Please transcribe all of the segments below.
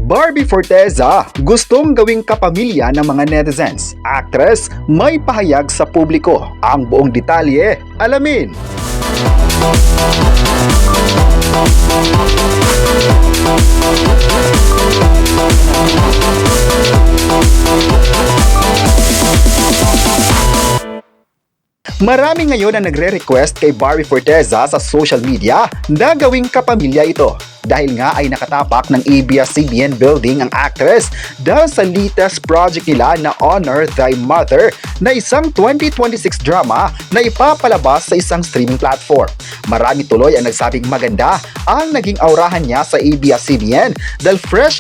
Barbie Forteza, gustong gawing kapamilya ng mga netizens. Actress, may pahayag sa publiko. Ang buong detalye, alamin. Marami ngayon ang nagre-request kay Barbie Forteza sa social media na gawing kapamilya ito. Dahil nga ay nakatapak ng ABS-CBN building ang actress dahil sa latest project nila na Honor Thy Mother na isang 2026 drama na ipapalabas sa isang streaming platform. Marami tuloy ang nagsabing maganda ang naging aurahan niya sa ABS-CBN dahil fresh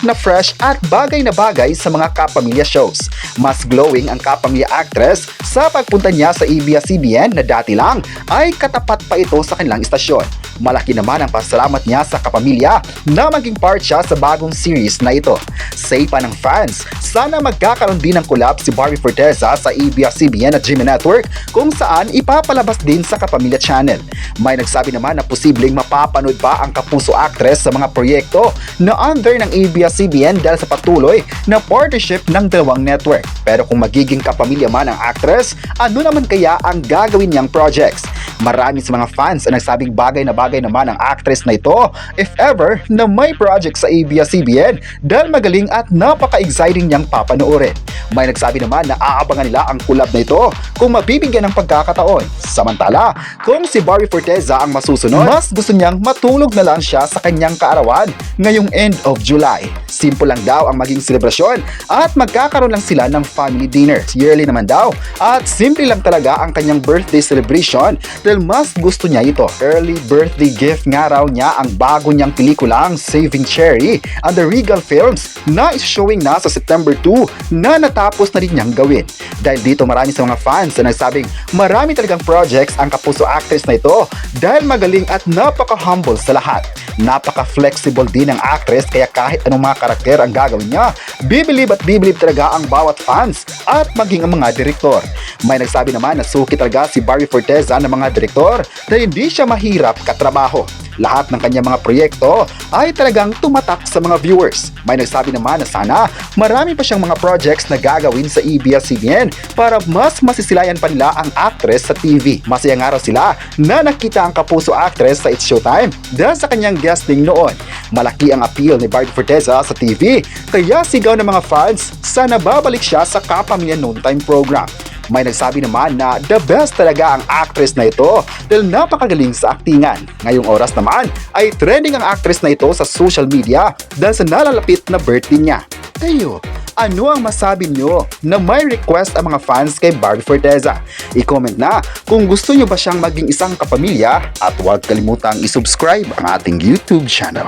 at bagay na bagay sa mga kapamilya shows. Mas glowing ang kapamilya actress sa pagpunta niya sa ABS-CBN na dati lang ay katapat pa ito sa kanilang istasyon. Malaki naman ang pasalamat niya sa kapamilya na maging part siya sa bagong series na ito. Say pa ng fans, sana magkakaroon din ng collab si Barbie Forteza sa ABS-CBN at GMA Network kung saan ipapalabas din sa Kapamilya Channel. May nagsabi naman na posibleng mapapanood pa ang kapuso actress sa mga proyekto na under ng ABS-CBN dahil sa patuloy na partnership ng dalawang network. Pero kung magiging kapamilya man ang actress, ano naman kaya ang gagawin niyang projects? Marami sa mga fans ang nagsabing bagay naman ang actress na ito if ever na may project sa ABS-CBN dahil magaling at napaka-exciting niyang papanoorin. May nagsabi naman na aabangan nila ang collab na ito kung mabibigyan ng pagkakataon. Samantala, kung si Barbie Forteza ang masusunod, mas gusto niyang matulog na lang siya sa kanyang kaarawan ngayong end of July. Simple lang daw ang maging selebrasyon at magkakaroon lang sila ng family dinner. Yearly naman daw at simple lang talaga ang kanyang birthday celebration dahil mas gusto niya ito. Early birthday gift nga raw niya ang bago niyang pelikulang Saving Cherry and the Regal Films na is-showing na sa September 2 na natapos na rin niyang gawin. Dahil dito marami sa mga fans na nagsabing marami talagang projects ang kapuso actress na ito dahil magaling at napaka-humble sa lahat. Napaka-flexible din ang actress kaya kahit anong mga karakter ang gagawin niya, bibilib talaga ang bawat fans at maging ang mga direktor. May nagsabi naman na suki talaga si Barbie Forteza ng mga direktor dahil hindi siya mahirap katrabaho. Lahat ng kanyang mga proyekto ay talagang tumatak sa mga viewers. May nagsabi naman na sana marami pa siyang mga projects na gagawin sa ABS-CBN para mas masisilayan pa nila ang actress sa TV. Masaya nga raw sila na nakita ang kapuso actress sa It's Showtime dahil sa kanyang guesting noon. Malaki ang appeal ni Barbie Forteza sa TV kaya sigaw ng mga fans sana babalik siya sa Kapamilya Noontime program. May nagsabi naman na the best talaga ang actress na ito dahil napakagaling sa aktingan. Ngayong oras naman ay trending ang actress na ito sa social media dahil sa nalalapit na birthday niya. Kayo, ano ang masabi nyo na may request ang mga fans kay Barbie Forteza? I-comment na kung gusto nyo ba siyang maging isang kapamilya at huwag kalimutang i-subscribe ang ating YouTube channel.